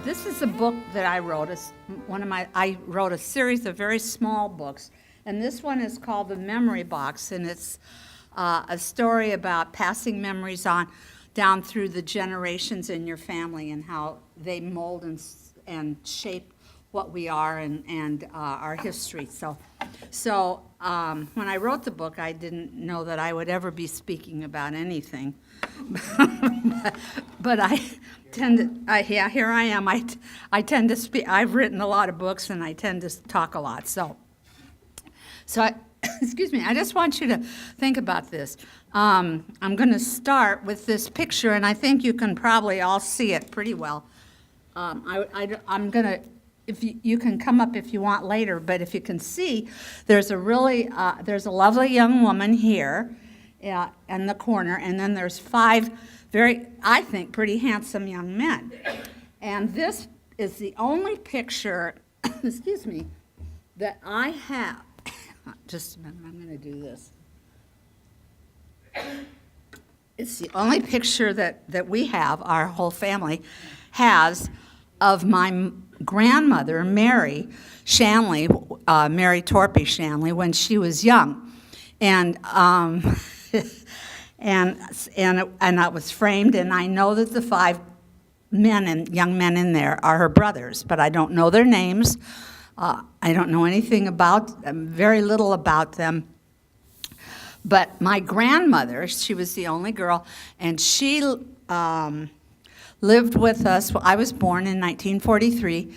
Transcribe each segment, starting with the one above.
This is a book that I wrote. I wrote a series of very small books, and this one is called The Memory Box, and it's a story about passing memories on down through the generations in your family and how they mold and shape what we are and our history. So when I wrote the book, I didn't know that I would ever be speaking about anything. but I tend to, here I am. I tend to speak. I've written a lot of books, and I tend to talk a lot. Excuse me. I just want you to think about this. I'm going to start with this picture, and I think you can probably all see it pretty well. I'm going to. If you can come up if you want later, but if you can see, there's a lovely young woman here in the corner, and then there's 5 very, I think, pretty handsome young men. And this is the only picture, excuse me, that I have. Just a minute, I'm going to do this. It's the only picture that we have, our whole family has, of my grandmother, Mary Shanley, Mary Torpy Shanley, when she was young. And and it was framed, and I know that the 5 young men in there are her brothers, but I don't know their names. I don't know anything about them, very little about them. But my grandmother, she was the only girl, and she lived with us. I was born in 1943.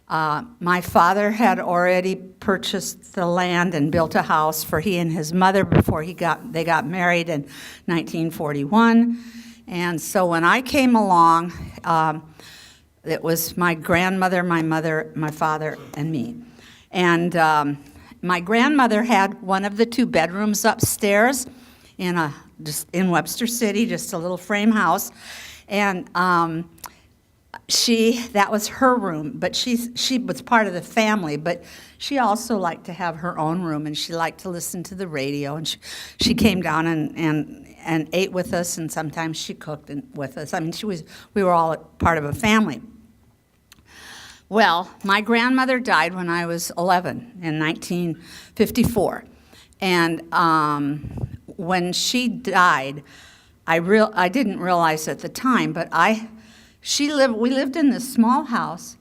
My father had already purchased the land and built a house for he and his mother before they got married in 1941. And so when I came along, it was my grandmother, my mother, my father, and me. And my grandmother had one of the 2 bedrooms upstairs just in Webster City, just a little frame house. And that was her room, but she was part of the family, but she also liked to have her own room, and she liked to listen to the radio, and she came down and ate with us, and sometimes she cooked with us. I mean, we were all part of a family. Well, my grandmother died when I was 11 in 1954, and when she died, I didn't realize at the time, but we lived in this small house,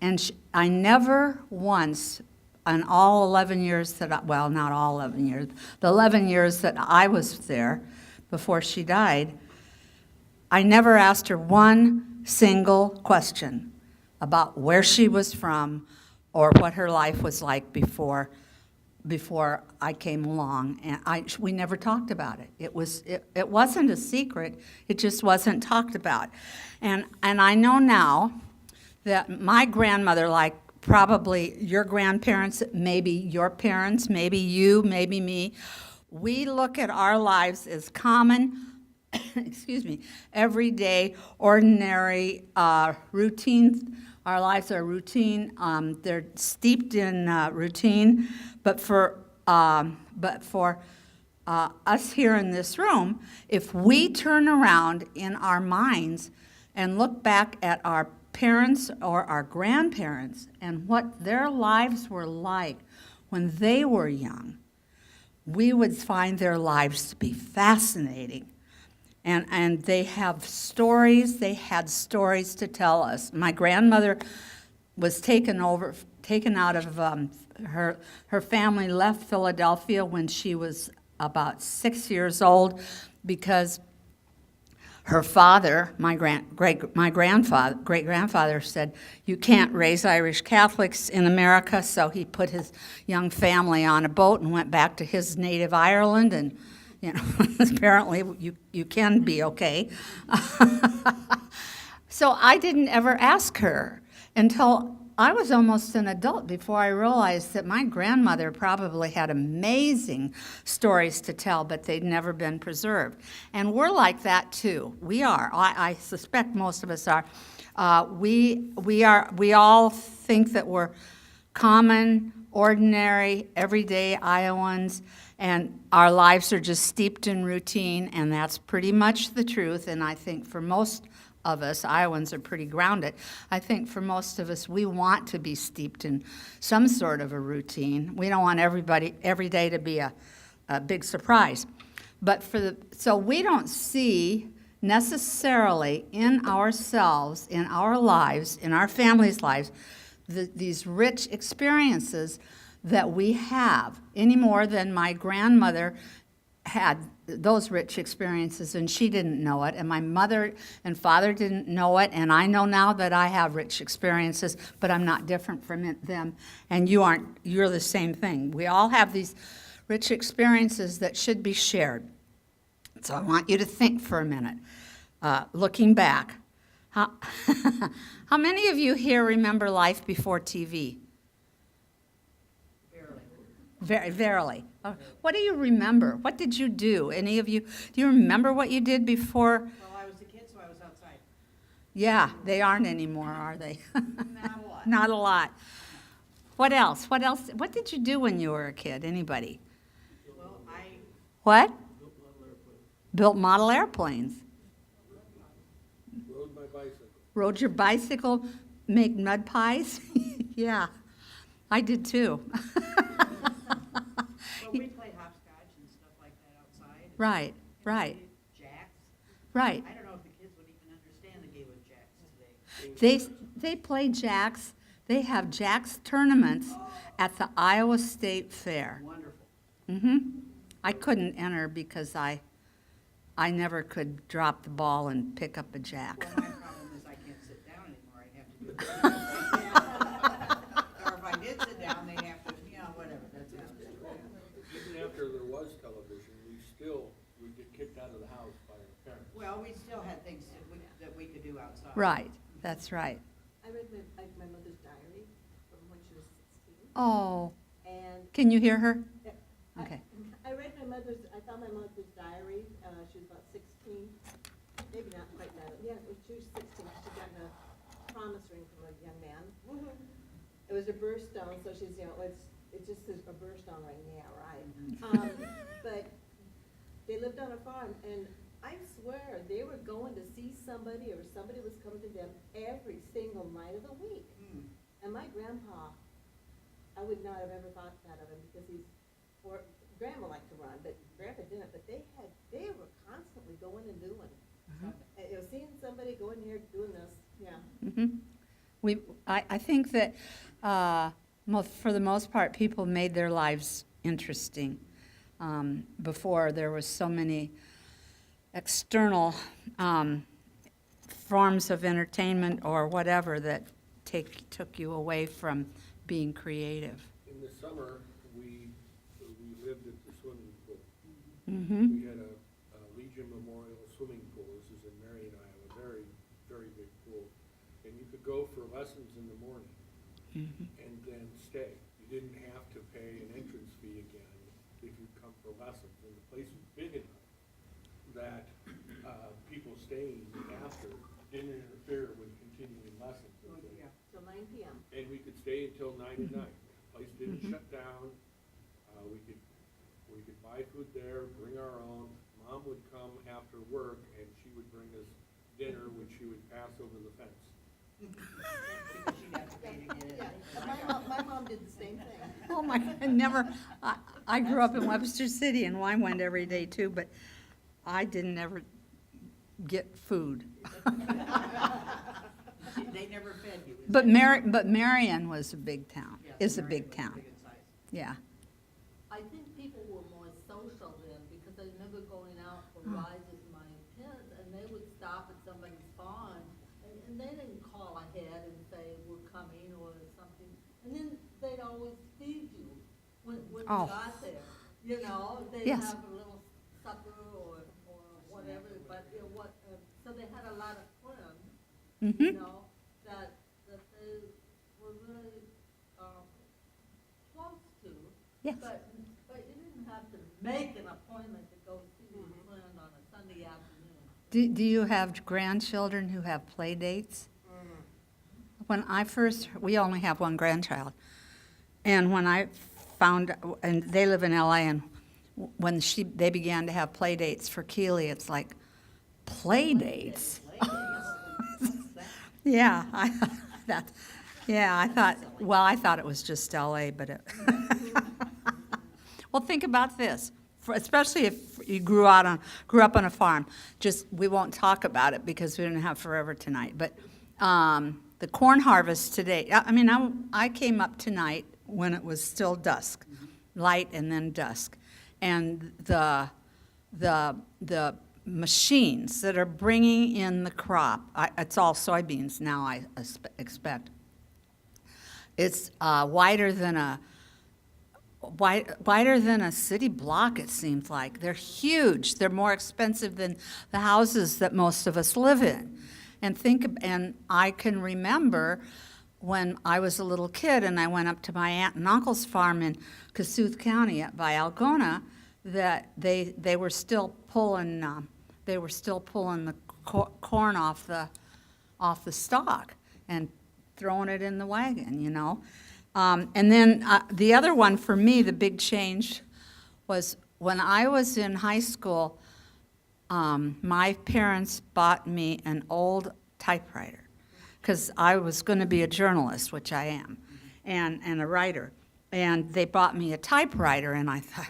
and I never once, in all 11 years not all 11 years, the 11 years that I was there before she died, I never asked her one single question about where she was from or what her life was like before I came along, and we never talked about it. It wasn't a secret. It just wasn't talked about, and I know now that my grandmother, like probably your grandparents, maybe your parents, maybe you, maybe me, we look at our lives as common, excuse me, everyday, ordinary, routine. Our lives are routine. They're steeped in routine. But for us here in this room, if we turn around in our minds and look back at our parents or our grandparents and what their lives were like when they were young, we would find their lives to be fascinating. And they had stories to tell us. My grandmother was taken out of her family, left Philadelphia when she was about 6 years old, because her father, my great-grandfather said, "You can't raise Irish Catholics in America," so he put his young family on a boat and went back to his native Ireland, and apparently you can be okay. So I didn't ever ask her until I was almost an adult before I realized that my grandmother probably had amazing stories to tell, but they'd never been preserved. And we're like that too. We are. I suspect most of us are. We all think that we're common, ordinary, everyday Iowans, and our lives are just steeped in routine, and that's pretty much the truth. And I think for most of us, Iowans, are pretty grounded. I think for most of us, we want to be steeped in some sort of a routine. We don't want every day to be a big surprise. But so we don't see necessarily in ourselves, in our lives, in our families' lives, these rich experiences that we have any more than my grandmother had those rich experiences, and she didn't know it, and my mother and father didn't know it, and I know now that I have rich experiences, but I'm not different from them, and you aren't. You're the same thing. We all have these rich experiences that should be shared. So I want you to think for a minute, looking back. How many of you here remember life before TV? Verily. What do you remember? What did you do? Any of you? Do you remember what you did before? Well, I was a kid, so I was outside. Yeah, they aren't anymore, are they? Not a lot. Not a lot. What else? What else? What did you do when you were a kid? Anybody? Well, What? Built model airplanes. Rode my bicycle. Rode your bicycle, make mud pies? Yeah, I did too. well, we play hopscotch and stuff like that outside. Right, right, Jacks. right. I don't know if the kids would even understand the game of jacks today. They play jacks. They have jacks tournaments at the Iowa State Fair. Wonderful. I couldn't enter because I never could drop the ball and pick up a jack. Well, my problem is I can't sit down anymore. I have to do it. Or if I did sit down, they have to, whatever. That's another story. Even after there was television, we get kicked out of the house by our parents. Well, we still had things that we could do outside. Right, that's right. I read my mother's diary from when she was 16. Oh, And can you hear her? I- Okay. I found my mother's diary. She was about 16. Maybe not quite that. Yeah, she was 16. She got a promise ring from a young man. It was a birthstone, so she's, it just says a birthstone right now, right? But they lived on a farm, and I swear they were going to see somebody, or somebody was coming to them every single night of the week. And my grandpa, I would not have ever thought that of him because grandma liked to run, but grandpa didn't. But they were constantly going and doing. Seeing somebody going here doing this, yeah. I think that for the most part, people made their lives interesting. Before there was so many external forms of entertainment or whatever that took you away from being creative. In the summer, we lived at the swimming pool. Mm-hmm. We had a Legion Memorial swimming pool. This is in Marion, Iowa, very, very big pool. And you could go for lessons in the morning and then stay. You didn't have to pay an entrance fee again if you come for lessons. And the place was big enough that people staying after didn't interfere with continuing lessons. Yeah. Till 9 p.m. And we could stay until 9 at night. The place didn't shut down. We could buy food there, bring our own. Mom would come after work and she would bring us dinner, which she would pass over the fence. Because she'd have to pay to get in. Yeah. My mom did the same thing. Oh my God, never. I grew up in Webster City and I went every day too, but I didn't ever get food. They never fed you. But Marion was a big town, Yes, is a Marion big was town. big in size. Yeah. I think people were more social then because they never going out for rides as my parents, and they would stop at somebody's farm, and they didn't call ahead and say, we're coming or something. And then they'd always feed you when you Oh. got there. They'd Yes. have a little supper or whatever, but so they had a lot of friends, Mm-hmm. that they were really close to. Yes. But you didn't have to make an appointment to go see your friend on a Sunday afternoon. Do you have grandchildren who have play dates? When we only have one grandchild. And when I found, and they live in LA, and when they began to have play dates for Keely, it's like, play dates? Yeah, that, yeah, I thought it was just LA, but it, well, think about this, especially if you grew up on a farm. Just, we won't talk about it because we didn't have forever tonight, but the corn harvest today, I mean, I came up tonight when it was still dusk, light and then dusk, and the machines that are bringing in the crop, it's all soybeans now, I expect. It's wider than a city block, it seems like. They're huge. They're more expensive than the houses that most of us live in. And I can remember when I was a little kid and I went up to my aunt and uncle's farm in Kasuth County by Algona, that they were still pulling the corn off the stalk and throwing it in the wagon, you know. And then the other one for me, the big change, was when I was in high school. My parents bought me an old typewriter because I was going to be a journalist, which I am, and a writer. And they bought me a typewriter, and I thought,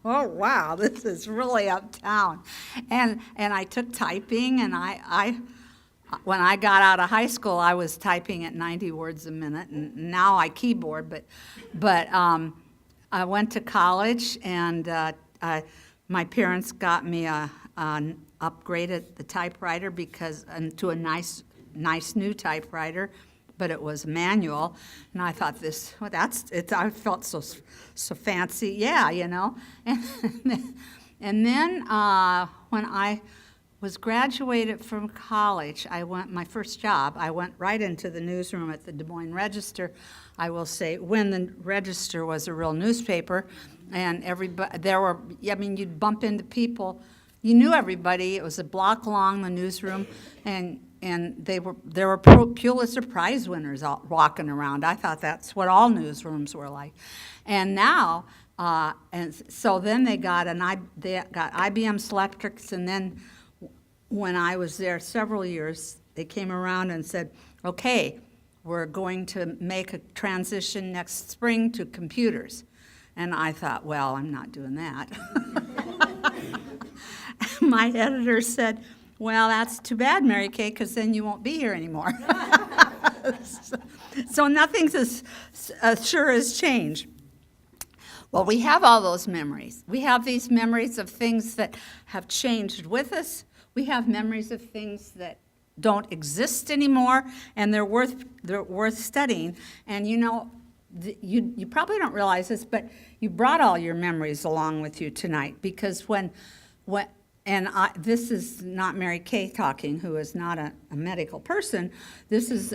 oh, wow, this is really uptown. And I took typing, and when I got out of high school, I was typing at 90 words a minute, and now I keyboard. But I went to college, and my parents got me an upgraded the typewriter to a nice new typewriter, but it was manual, and I thought I felt so fancy, yeah, you know. And then when I was graduated from college, my first job, I went right into the newsroom at the Des Moines Register. I will say, when the Register was a real newspaper, and you'd bump into people. You knew everybody. It was a block long, the newsroom, and there were Pulitzer Prize winners walking around. I thought that's what all newsrooms were like. And now, and so then they got IBM Selectrics, and then when I was there several years, they came around and said, okay, we're going to make a transition next spring to computers. And I thought, well, I'm not doing that. My editor said, well, that's too bad, Mary Kay, because then you won't be here anymore. So nothing's as sure as change. Well, we have all those memories. We have these memories of things that have changed with us. We have memories of things that don't exist anymore, and they're worth studying. And you know, you probably don't realize this, but you brought all your memories along with you tonight, because this is not Mary Kay talking, who is not a medical person. This is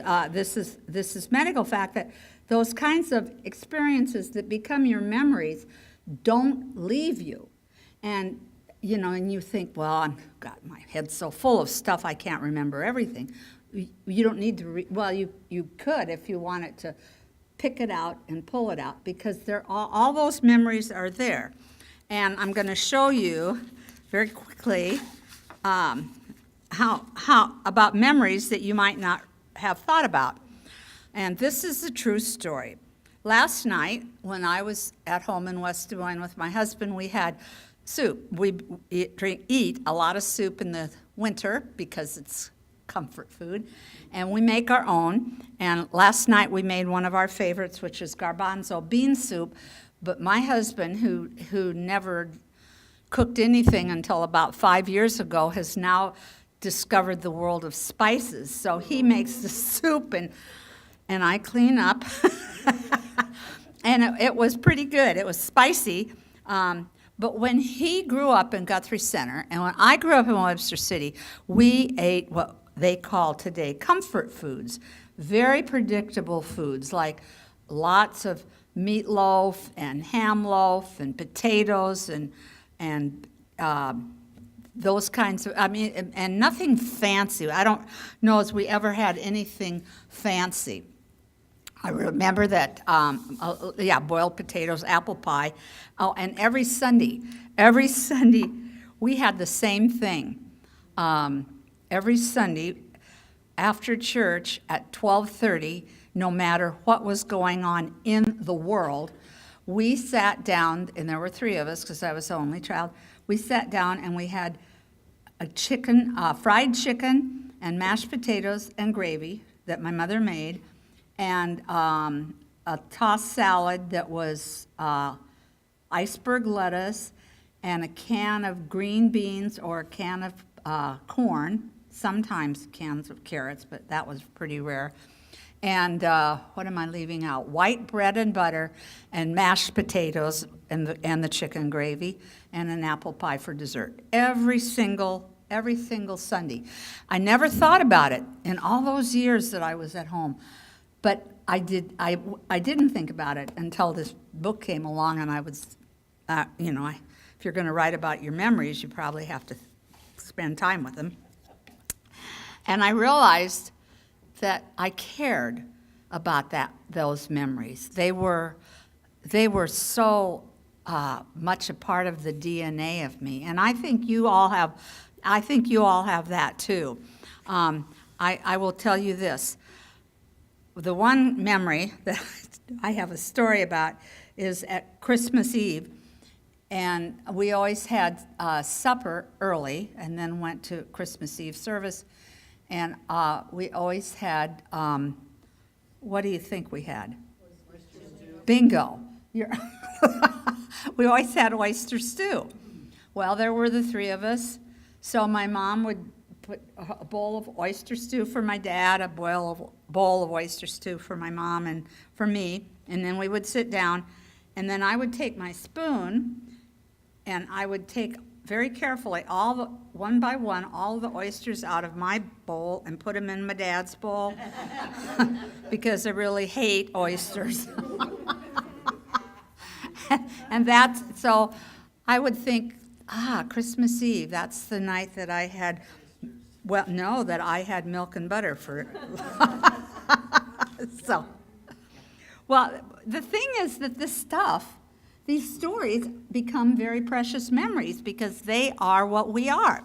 medical fact, that those kinds of experiences that become your memories don't leave you. And you know, and you think, well, my head's so full of stuff I can't remember everything. You don't need to you could if you wanted to pick it out and pull it out, because all those memories are there. And I'm going to show you very quickly how about memories that you might not have thought about. And this is a true story. Last night, when I was at home in West Des Moines with my husband, we had soup. We eat a lot of soup in the winter because it's comfort food, and we make our own. And last night we made one of our favorites, which is garbanzo bean soup. But my husband, who never cooked anything until about 5 years ago, has now discovered the world of spices. So he makes the soup, and I clean up. And it was pretty good. It was spicy. But when he grew up in Guthrie Center, and when I grew up in Webster City, we ate what they call today comfort foods, very predictable foods, like lots of meatloaf and ham loaf and potatoes and those kinds of, and nothing fancy. I don't know as we ever had anything fancy. I remember that, boiled potatoes, apple pie. Oh, and every Sunday, we had the same thing. Every Sunday, after church at 12:30, no matter what was going on in the world, we sat down, and there were three of us because I was the only child. We sat down and we had a fried chicken and mashed potatoes and gravy that my mother made, and a tossed salad that was iceberg lettuce, and a can of green beans or a can of corn, sometimes cans of carrots, but that was pretty rare. And what am I leaving out? White bread and butter and mashed potatoes and the chicken gravy and an apple pie for dessert. Every single Sunday. I never thought about it in all those years that I was at home, but I didn't think about it until this book came along, and I was, if you're going to write about your memories, you probably have to spend time with them. And I realized that I cared about those memories. They were so much a part of the DNA of me, and I think you all have that too. I will tell you this: the one memory that I have a story about is at Christmas Eve, and we always had supper early, and then went to Christmas Eve service. And we always had, what do you think we had? Bingo. We always had oyster stew. Well, there were the three of us. So my mom would put a bowl of oyster stew for my dad, a bowl of oyster stew for my mom and for me. And then we would sit down. And then I would take my spoon, and I would take very carefully, one by one, all the oysters out of my bowl and put them in my dad's bowl because I really hate oysters. And so I would think, Christmas Eve, that's the night that I had, that I had milk and butter for. So, well, the thing is that these stories become very precious memories because they are what we are.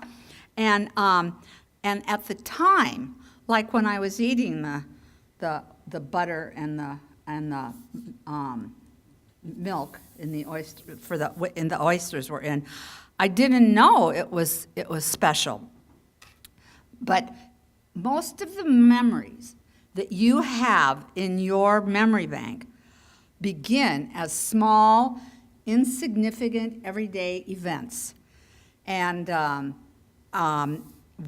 And at the time, like when I was eating the butter and the milk in the oysters were in, I didn't know it was special. But most of the memories that you have in your memory bank begin as small, insignificant, everyday events. And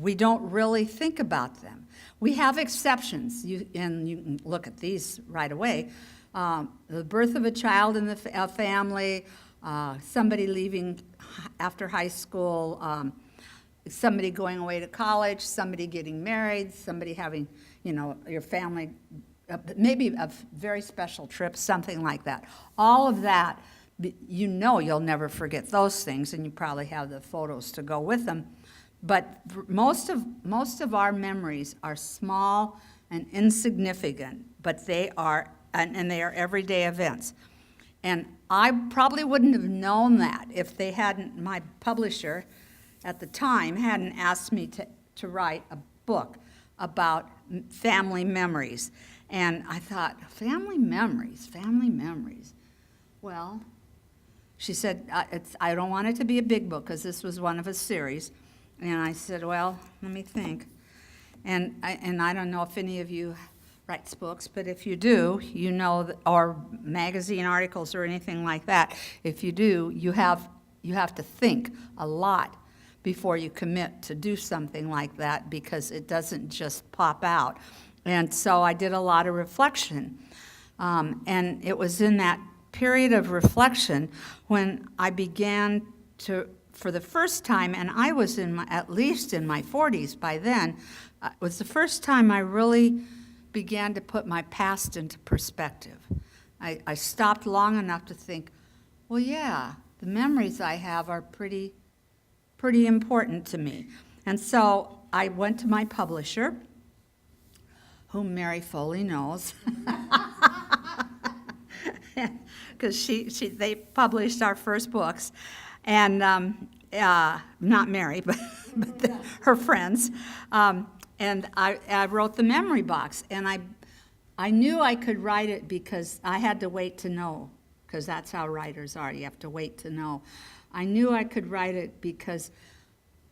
we don't really think about them. We have exceptions, and you can look at these right away. The birth of a child in the family, somebody leaving after high school, somebody going away to college, somebody getting married, somebody having, your family, maybe a very special trip, something like that. All of that, you'll never forget those things, and you probably have the photos to go with them. But most of our memories are small and insignificant, but they are, and they are everyday events. And I probably wouldn't have known that if my publisher at the time hadn't asked me to write a book about family memories. And I thought, family memories. Well, she said, I don't want it to be a big book because this was one of a series. And I said, well, let me think. And I don't know if any of you writes books, but if you do, or magazine articles or anything like that, if you do, you have to think a lot before you commit to do something like that because it doesn't just pop out. And so I did a lot of reflection. And it was in that period of reflection when I began to, for the first time, and I was at least in my 40s by then, it was the first time I really began to put my past into perspective. I stopped long enough to think, well, yeah, the memories I have are pretty important to me. And so I went to my publisher, whom Mary Foley knows, because they published our first books, and not Mary, but her friends, And I wrote the memory box, and I knew I could write it because I had to wait to know, because that's how writers are. You have to wait to know. I knew I could write it because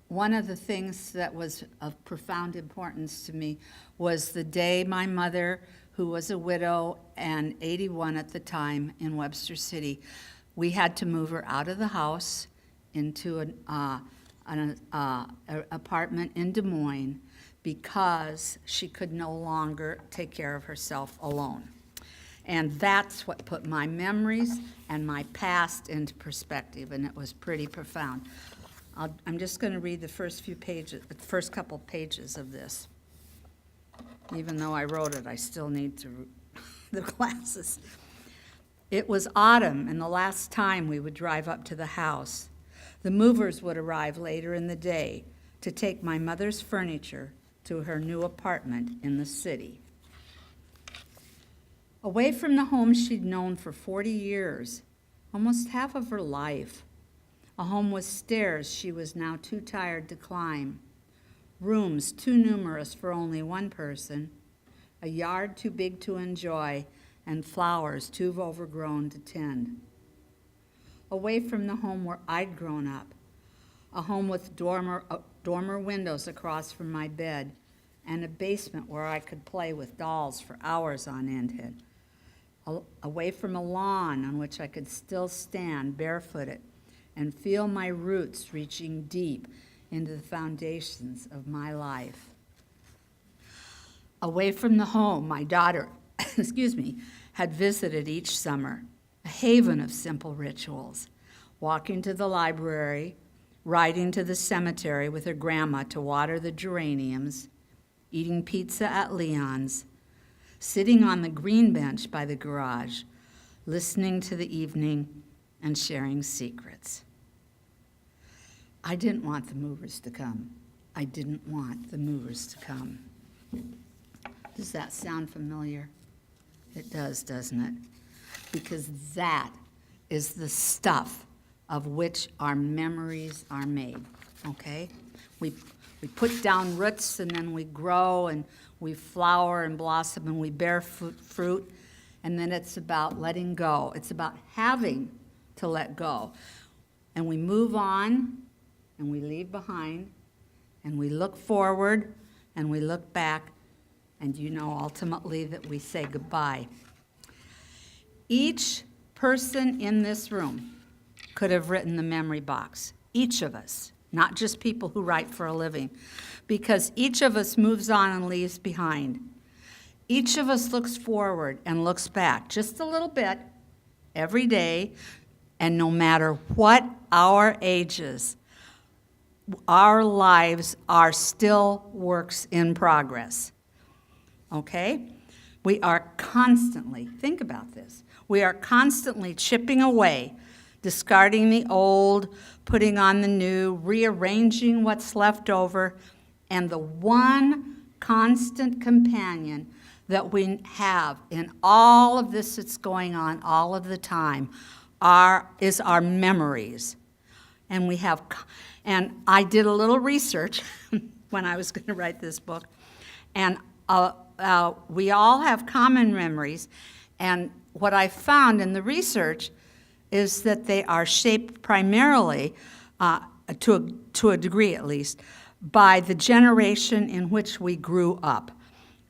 one of the things that was of profound importance to me was the day my mother, who was a widow and 81 at the time in Webster City, we had to move her out of the house into an apartment in Des Moines because she could no longer take care of herself alone. And that's what put my memories and my past into perspective, and it was pretty profound. I'm just going to read the first couple pages of this. Even though I wrote it, I still need to the glasses. It was autumn, and the last time we would drive up to the house. The movers would arrive later in the day to take my mother's furniture to her new apartment in the city. Away from the home she'd known for 40 years, almost half of her life, a home with stairs she was now too tired to climb, rooms too numerous for only one person, a yard too big to enjoy, and flowers too overgrown to tend. Away from the home where I'd grown up, a home with dormer windows across from my bed, and a basement where I could play with dolls for hours on end. Away from a lawn on which I could still stand barefooted and feel my roots reaching deep into the foundations of my life. Away from the home my daughter, had visited each summer, a haven of simple rituals, walking to the library, riding to the cemetery with her grandma to water the geraniums, eating pizza at Leon's, sitting on the green bench by the garage, listening to the evening and sharing secrets. I didn't want the movers to come. I didn't want the movers to come. Does that sound familiar? It does, doesn't it? Because that is the stuff of which our memories are made, okay? We put down roots, and then we grow, and we flower and blossom, and we bear fruit, and then it's about letting go. It's about having to let go. And we move on, and we leave behind, and we look forward, and we look back, and ultimately that we say goodbye. Each person in this room could have written the memory box. Each of us, not just people who write for a living, because each of us moves on and leaves behind. Each of us looks forward and looks back just a little bit every day, and no matter what our ages, our lives are still works in progress. Okay? We are constantly, think about this, we are constantly chipping away, discarding the old, putting on the new, rearranging what's left over, and the one constant companion that we have in all of this that's going on all of the time is our memories. And I did a little research when I was going to write this book, and we all have common memories, and what I found in the research is that they are shaped primarily, to a degree at least, by the generation in which we grew up.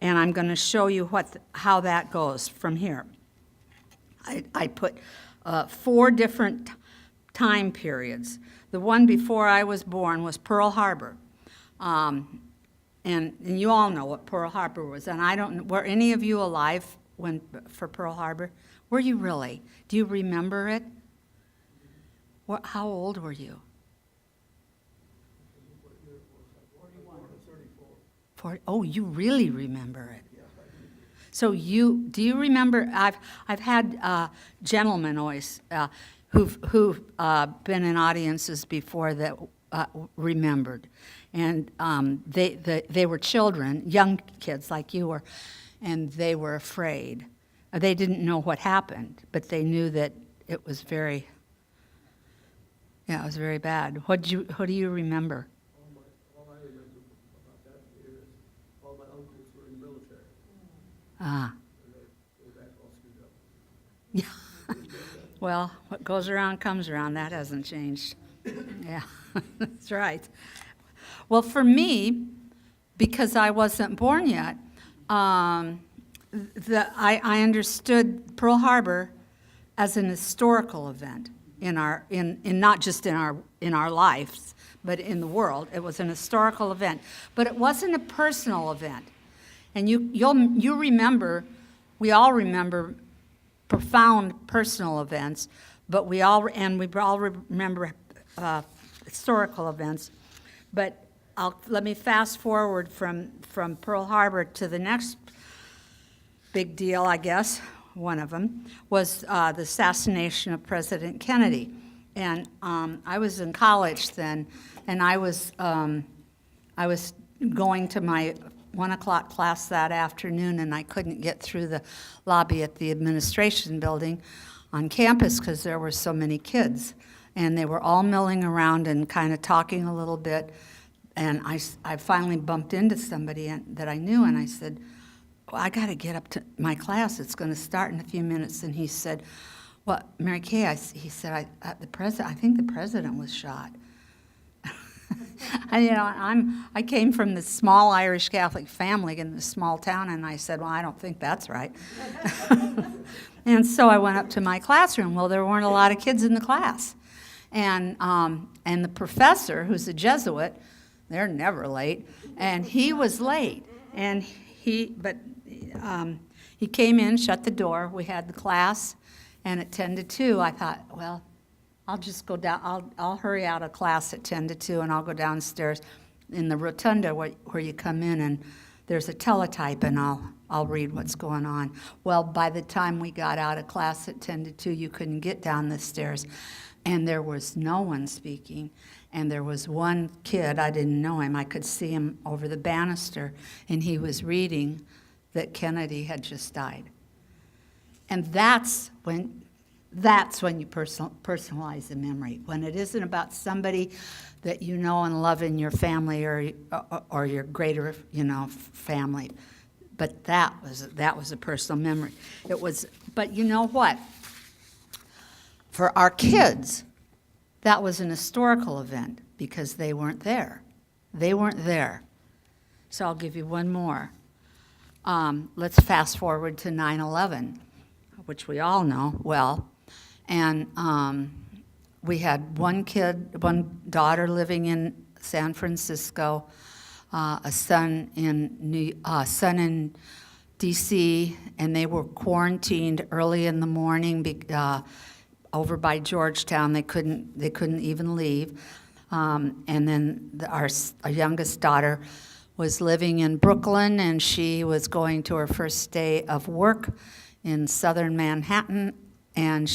And I'm going to show you how that goes from here. I put 4 different time periods. The one before I was born was Pearl Harbor. And you all know what Pearl Harbor was. And I don't know, were any of you alive for Pearl Harbor? Were you really? Do you remember it? How old were you? 40. Oh, you really remember it. So do you remember? I've had gentlemen always who've been in audiences before that remembered, and they were children, young kids like you were, and they were afraid. They didn't know what happened, but they knew that it was very bad. What do you remember? All I remember about that is Ah, Go back all screwed up. yeah. Well, what goes around comes around. That hasn't changed. Yeah, that's right. Well, for me, because I wasn't born yet, I understood Pearl Harbor as an historical event in not just in our lives, but in the world. It was an historical event, but it wasn't a personal event. And you remember, we all remember profound personal events, but we all remember historical events. But let me fast forward from Pearl Harbor to the next big deal, I guess. One of them was the assassination of President Kennedy. And I was in college then, and I was going to my 1 o'clock class that afternoon, and I couldn't get through the lobby at the administration building on campus because there were so many kids. And they were all milling around and kind of talking a little bit. And I finally bumped into somebody that I knew, and I said, well, I got to get up to my class. It's going to start in a few minutes. And he said, well, Mary Kay, he said, I think the president was shot. And, I came from this small Irish Catholic family in this small town, and I said, well, I don't think that's right. And so I went up to my classroom. Well, there weren't a lot of kids in the class. And the professor, who's a Jesuit, they're never late, and he was late. And he came in, shut the door. We had the class, and at 10 to 2, I thought, well, I'll just go down. I'll hurry out of class at 10 to 2, and I'll go downstairs in the rotunda where you come in, and there's a teletype, and I'll read what's going on. Well, by the time we got out of class at 10 to 2, you couldn't get down the stairs, and there was no one speaking. And there was one kid, I didn't know him. I could see him over the banister, and he was reading that Kennedy had just died. And that's when you personalize the memory, when it isn't about somebody that you know and love in your family or your greater, family. But that was a personal memory. But you know what? For our kids, that was an historical event because they weren't there. They weren't there. So I'll give you one more. Let's fast forward to 9/11, which we all know well. And we had one daughter living in San Francisco, a son in D.C., and they were quarantined early in the morning over by Georgetown. They couldn't even leave. And then our youngest daughter was living in Brooklyn, and she was going to her first day of work in southern Manhattan, and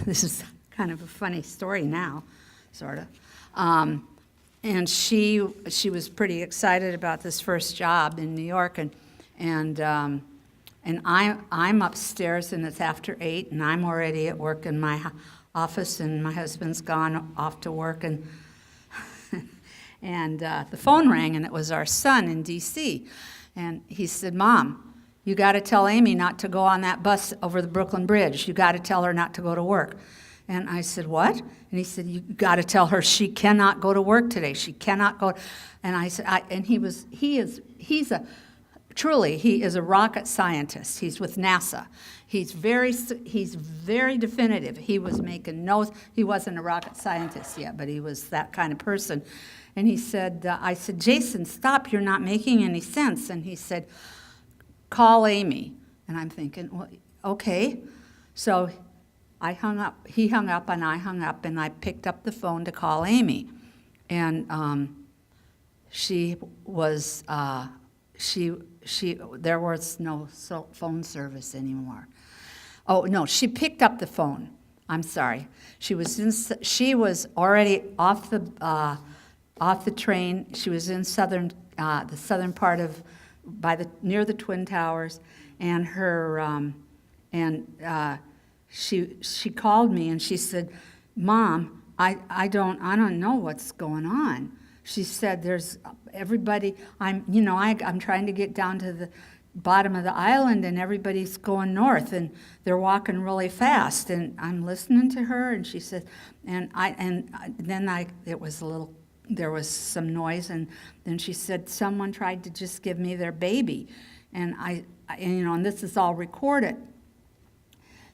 this is kind of a funny story now, sort of. And she was pretty excited about this first job in New York, and I'm upstairs, and it's after 8, and I'm already at work in my office, and my husband's gone off to work, and the phone rang, and it was our son in D.C., and he said, Mom, you got to tell Amy not to go on that bus over the Brooklyn Bridge. You got to tell her not to go to work. And I said, what? And he said, you got to tell her she cannot go to work today. She cannot go. And I said, he is a rocket scientist. He's with NASA. He's very definitive. He was making notes. He wasn't a rocket scientist yet, but he was that kind of person. And he said, I said, Jason, stop. You're not making any sense. And he said, call Amy. And I'm thinking, well, okay. So I hung up. He hung up, and I hung up, and I picked up the phone to call Amy. And there was no phone service anymore. Oh no, she picked up the phone. I'm sorry. She was already off the train. She was in the southern part of near the Twin Towers, and she called me, and she said, Mom, I don't know what's going on. She said, everybody, I'm trying to get down to the bottom of the island, and everybody's going north, and they're walking really fast, and I'm listening to her, and she said, there was some noise, and then she said, someone tried to just give me their baby, and and this is all recorded.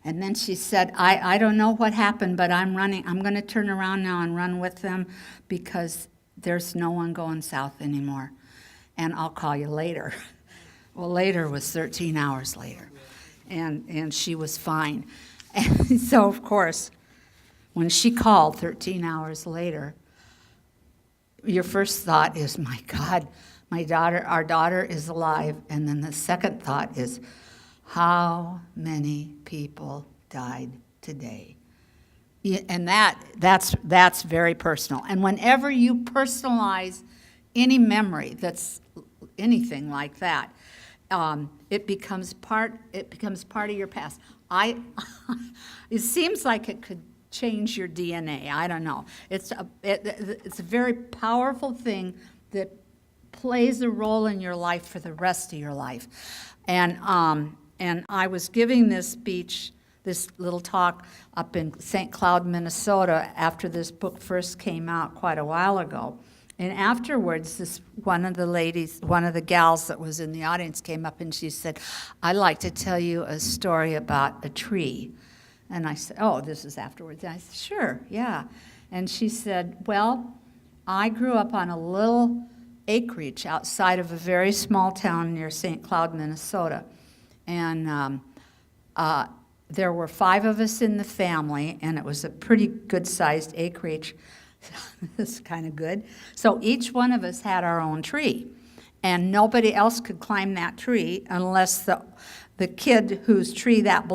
And then she said, I don't know what happened, but I'm running. I'm going to turn around now and run with them because there's no one going south anymore. And I'll call you later. Well, later was 13 hours later. And she was fine. And so, of course, when she called 13 hours later, your first thought is, my God, our daughter is alive. And then the second thought is, how many people died today? And that's very personal. And whenever you personalize any memory that's anything like that, it becomes part of your past. It seems like it could change your DNA. I don't know. It's a very powerful thing that plays a role in your life for the rest of your life. And I was giving this speech, this little talk up in St. Cloud, Minnesota, after this book first came out quite a while ago. And afterwards, one of the gals that was in the audience came up and she said, I'd like to tell you a story about a tree. And I said, oh, this is afterwards. And I said, sure, yeah. And she said, well, I grew up on a little acreage outside of a very small town near St. Cloud, Minnesota. And there were 5 of us in the family, and it was a pretty good-sized acreage. This is kind of good. So each one of us had our own tree, and nobody else could climb that tree unless the kid whose tree that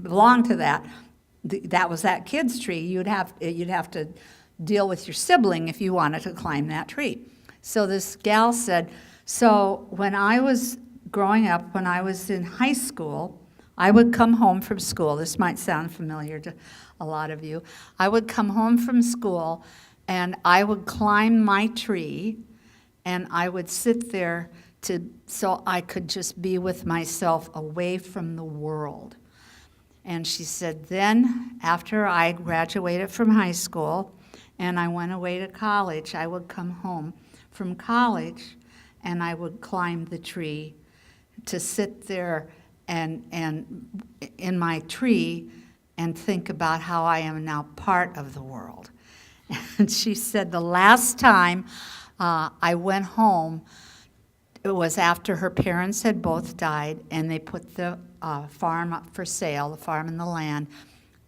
belonged to that was that kid's tree. You'd have to deal with your sibling if you wanted to climb that tree. So this gal said, so when I was growing up, when I was in high school, I would come home from school. This might sound familiar to a lot of you. I would come home from school, and I would climb my tree, and I would sit there so I could just be with myself away from the world. And she said, then after I graduated from high school and I went away to college, I would come home from college and I would climb the tree to sit there and in my tree and think about how I am now part of the world. And she said the last time I went home, it was after her parents had both died, and they put the farm up for sale, the farm and the land.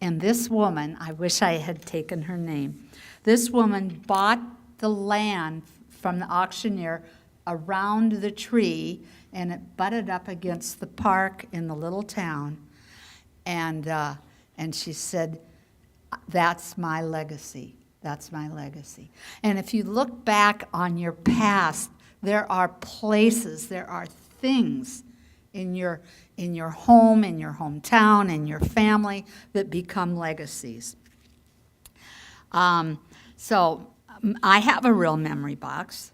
And this woman, I wish I had taken her name, this woman bought the land from the auctioneer around the tree, and it butted up against the park in the little town. And she said, that's my legacy. That's my legacy. And if you look back on your past, there are places, there are things in your home, in your hometown, in your family that become legacies. So I have a real memory box.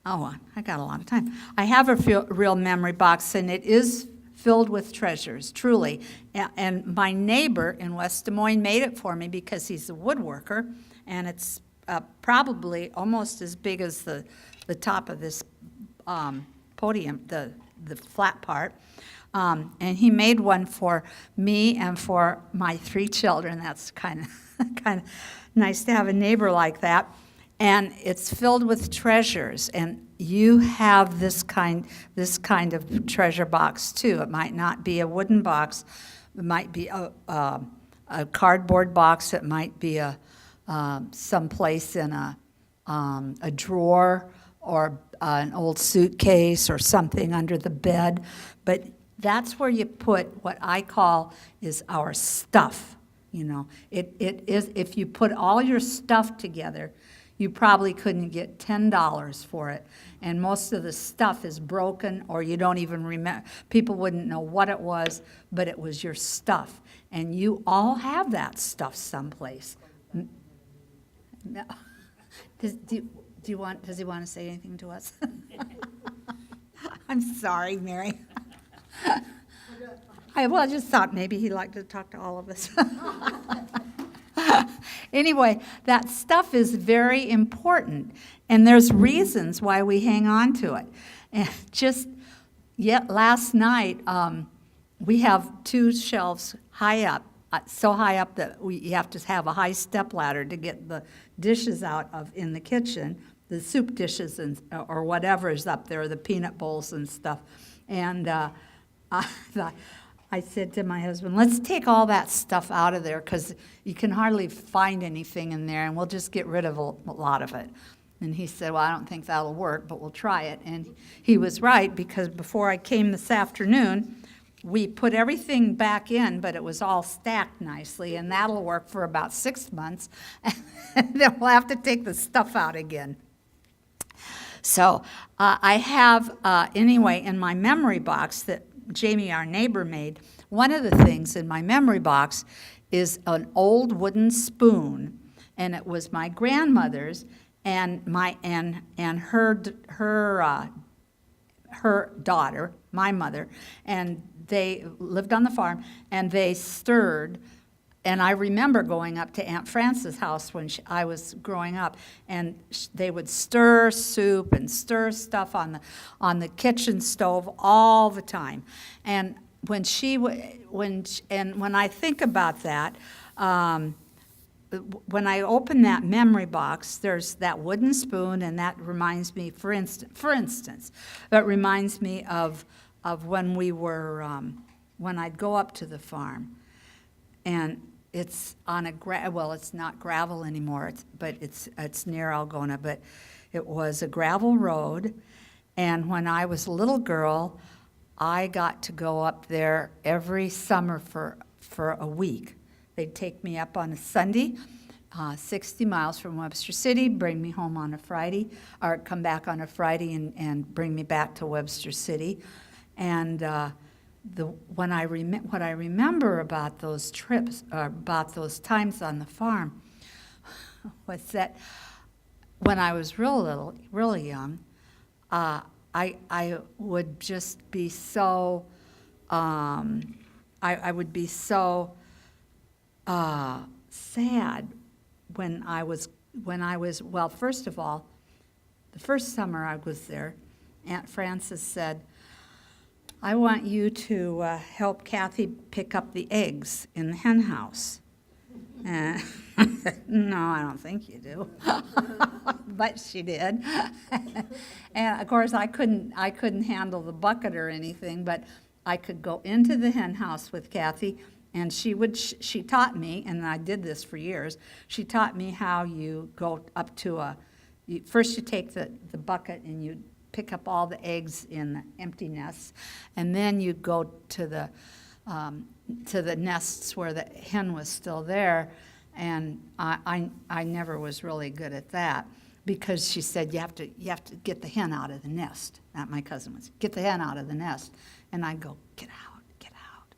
Oh, I got a lot of time. I have a real memory box, and it is filled with treasures, truly. And my neighbor in West Des Moines made it for me because he's a woodworker, and it's probably almost as big as the top of this podium, the flat part. And he made one for me and for my 3 children. That's kind of nice to have a neighbor like that. And it's filled with treasures. And you have this kind of treasure box too. It might not be a wooden box. It might be a cardboard box. It might be someplace in a drawer or an old suitcase or something under the bed. But that's where you put what I call is our stuff. You know, it is, if you put all your stuff together, you probably couldn't get $10 for it. And most of the stuff is broken, or you don't even remember. People wouldn't know what it was, but it was your stuff. And you all have that stuff someplace. No. Do Does he want to say anything to us? I'm sorry, Mary. I just thought maybe he'd like to talk to all of us. Anyway, that stuff is very important, and there's reasons why we hang on to it. And just yet last night, we have 2 shelves high up, so high up that you have to have a high step ladder to get the dishes out of in the kitchen, the soup dishes or whatever is up there, the peanut bowls and stuff. And I said to my husband, let's take all that stuff out of there because you can hardly find anything in there, and we'll just get rid of a lot of it. And he said, well, I don't think that'll work, but we'll try it. And he was right, because before I came this afternoon, we put everything back in, but it was all stacked nicely, and that'll work for about 6 months. And then we'll have to take the stuff out again. So I have, anyway, in my memory box that Jamie, our neighbor, made, one of the things in my memory box is an old wooden spoon, and it was my grandmother's and her daughter, my mother, and they lived on the farm, and they stirred. And I remember going up to Aunt Frances' house when I was growing up, and they would stir soup and stir stuff on the kitchen stove all the time. And when I think about that, when I open that memory box, there's that wooden spoon, and that reminds me, for instance, that reminds me of when we were when I'd go up to the farm, and it's on it's not gravel anymore, but it's near Algona, but it was a gravel road. And when I was a little girl, I got to go up there every summer for a week. They'd take me up on a Sunday, 60 miles from Webster City, bring me home on a Friday, or come back on a Friday and bring me back to Webster City. And what I remember about those trips, about those times on the farm, was that when I was really young, I would just be so, I would be so sad when I was, well, first of all, the first summer I was there, Aunt Frances said, I want you to help Kathy pick up the eggs in the hen house. And I said, no, I don't think you do. But she did. And of course, I couldn't handle the bucket or anything, but I could go into the hen house with Kathy, and she taught me, and I did this for years, she taught me how you go up to first you take the bucket and you pick up all the eggs in the empty nests, and then you go to the nests where the hen was still there, and I never was really good at that, because she said you have to get the hen out of the nest. My cousin was, get the hen out of the nest, and I'd go, get out, get out.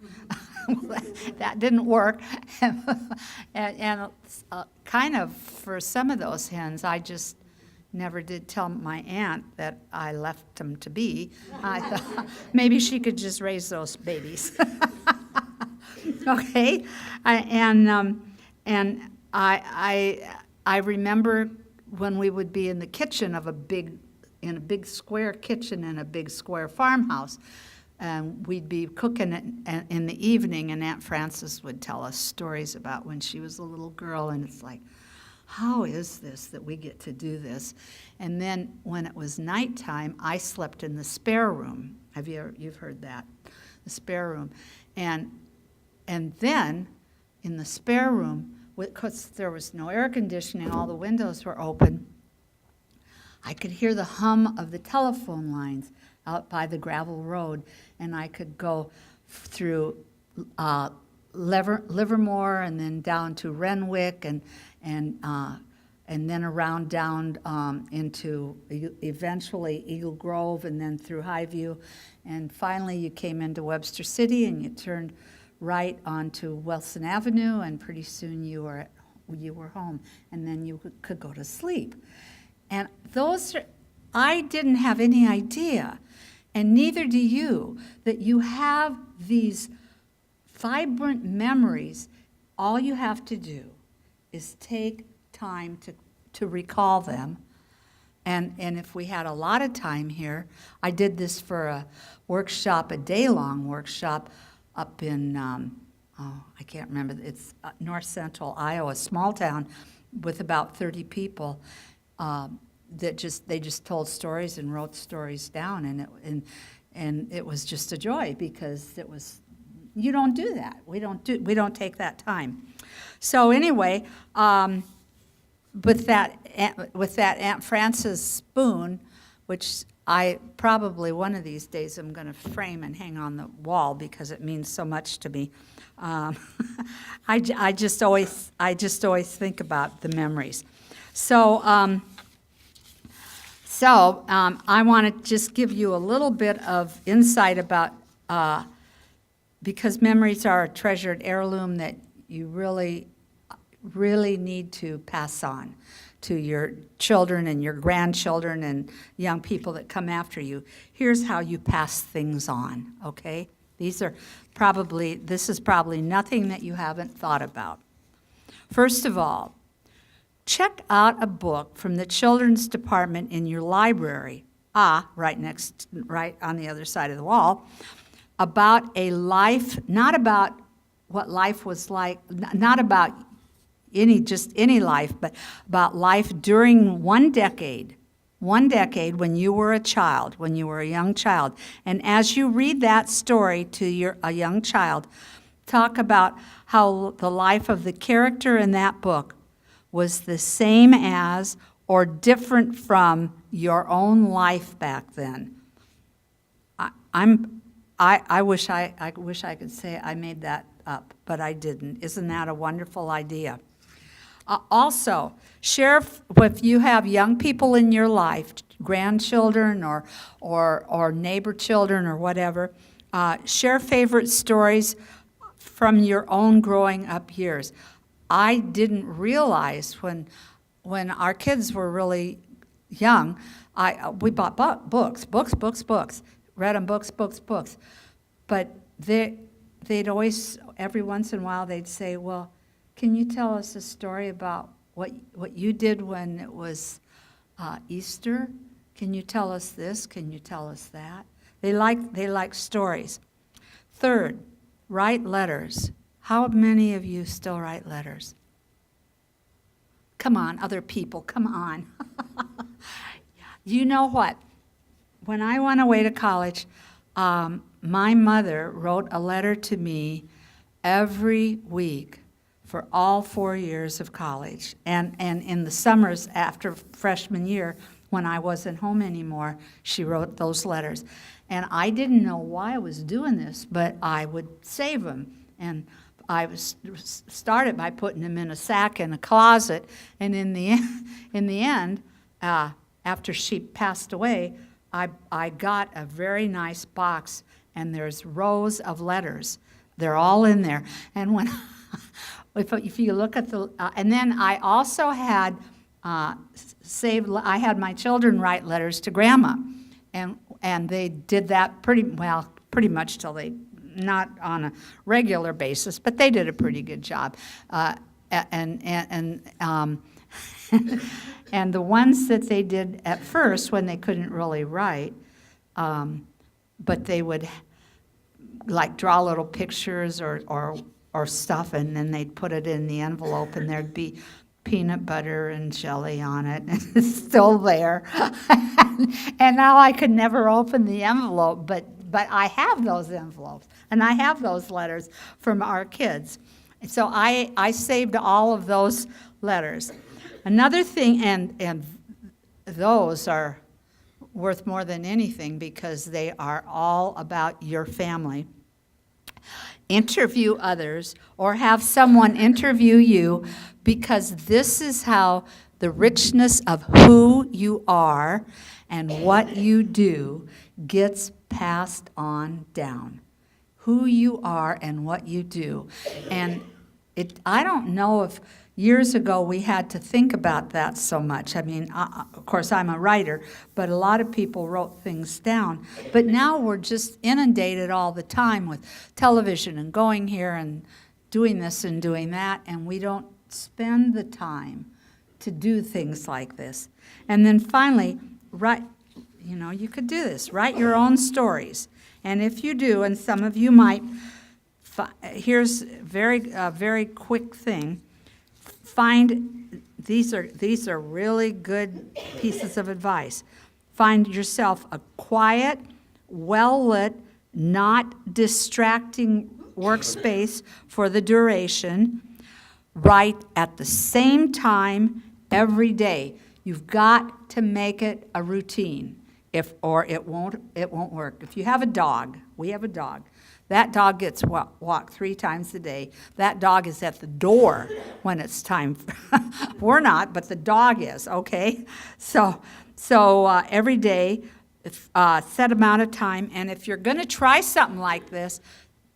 That didn't work, and kind of for some of those hens, I just never did tell my aunt that I left them to be. I thought maybe she could just raise those babies. Okay, and I remember when we would be in the kitchen of a big square kitchen in a big square farmhouse, and we'd be cooking it in the evening, and Aunt Frances would tell us stories about when she was a little girl, and it's like, how is this that we get to do this? And then when it was nighttime, I slept in the spare room. You've heard that, the spare room, and then in the spare room, because there was no air conditioning, all the windows were open, I could hear the hum of the telephone lines out by the gravel road, and I could go through Livermore and then down to Renwick and then around down into eventually Eagle Grove, and then through Highview, and finally you came into Webster City and you turned right onto Wilson Avenue, and pretty soon you were home, and then you could go to sleep. And I didn't have any idea, and neither do you, that you have these vibrant memories. All you have to do is take time to recall them. And if we had a lot of time here, I did this for a workshop, a day-long workshop up in, I can't remember, it's north central Iowa, small town with about 30 people. They just told stories and wrote stories down, and it was just a joy, because you don't do that. We don't take that time. So anyway, with that Aunt Frances spoon, which I probably one of these days I'm going to frame and hang on the wall because it means so much to me. I just always think about the memories. So I want to just give you a little bit of insight about, because memories are a treasured heirloom that you really need to pass on to your children and your grandchildren and young people that come after you. Here's how you pass things on, okay? This is probably nothing that you haven't thought about. First of all, check out a book from the children's department in your library, right on the other side of the wall, about a life, not about what life was like, not about any life, but about life during one decade when you were a child, when you were a young child. And as you read that story to a young child, talk about how the life of the character in that book was the same as or different from your own life back then. I wish I could say I made that up, but I didn't. Isn't that a wonderful idea? Also, share if you have young people in your life, grandchildren or neighbor children or whatever, share favorite stories from your own growing up years. I didn't realize when our kids were really young, we bought books, read them books. But they'd always, every once in a while, they'd say, well, can you tell us a story about what you did when it was Easter? Can you tell us this? Can you tell us that? They like stories. Third, write letters. How many of you still write letters? Come on, other people, come on. You know what? When I went away to college, my mother wrote a letter to me every week for all 4 years of college. And in the summers after freshman year, when I wasn't home anymore, she wrote those letters. And I didn't know why I was doing this, but I would save them. And I started by putting them in a sack in a closet. And in the end, after she passed away, I got a very nice box, and there's rows of letters. They're all in there. And when if you look at and then I also had I had my children write letters to Grandma, and they did that pretty much till they, not on a regular basis, but they did a pretty good job. And the ones that they did at first when they couldn't really write, but they would like draw little pictures or stuff, and then they'd put it in the envelope, and there'd be peanut butter and jelly on it, and it's still there. And now I could never open the envelope, but I have those envelopes, and I have those letters from our kids. So I saved all of those letters. Another thing, and those are worth more than anything because they are all about your family. Interview others or have someone interview you, because this is how the richness of who you are and what you do gets passed on down. Who you are and what you do. And I don't know if years ago, we had to think about that so much. I mean, of course, I'm a writer, but a lot of people wrote things down. But now we're just inundated all the time with television and going here and doing this and doing that, and we don't spend the time to do things like this. And then finally, write, you could do this. Write your own stories. And if you do, and some of you might, here's a very quick thing. Find, these are really good pieces of advice. Find yourself a quiet, well-lit, not distracting workspace for the duration. Write at the same time every day. You've got to make it a routine, or it won't work. If you have a dog, we have a dog. That dog gets walked 3 times a day. That dog is at the door when it's time. We're not, but the dog is, okay? So every day, set amount of time, and if you're going to try something like this,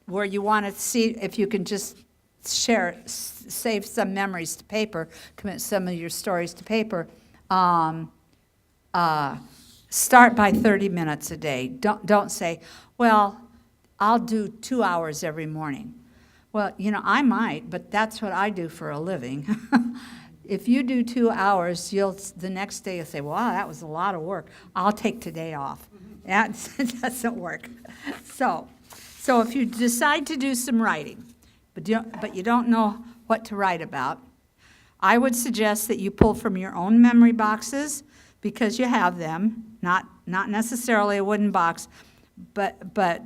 where you want to see if you can just save some memories to paper, commit some of your stories to paper, start by 30 minutes a day. Don't say, well, I'll do 2 hours every morning. Well, I might, but that's what I do for a living. If you do 2 hours, the next day you'll say, wow, that was a lot of work. I'll take today off. That doesn't work. So if you decide to do some writing, but you don't know what to write about, I would suggest that you pull from your own memory boxes, because you have them, not necessarily a wooden box, but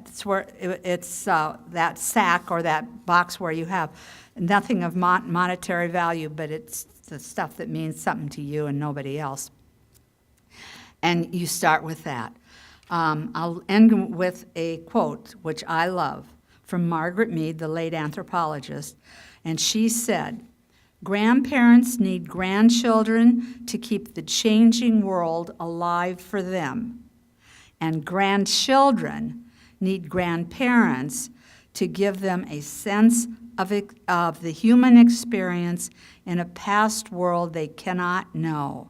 it's where it's that sack or that box where you have nothing of monetary value, but it's the stuff that means something to you and nobody else. And you start with that. I'll end with a quote, which I love, from Margaret Mead, the late anthropologist, and she said, "Grandparents need grandchildren to keep the changing world alive for them. And grandchildren need grandparents to give them a sense of the human experience in a past world they cannot know."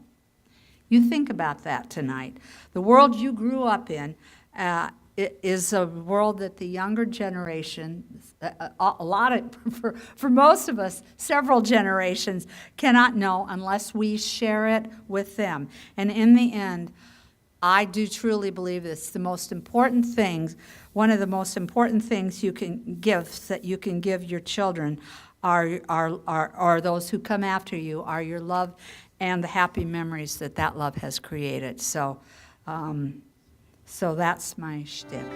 You think about that tonight. The world you grew up in it is a world that the younger generation, for most of us, several generations, cannot know unless we share it with them. And in the end, I do truly believe it's the most important things, one of the most important things you can give, that you can give your children are those who come after you, are your love and the happy memories that love has created. So that's my shtick.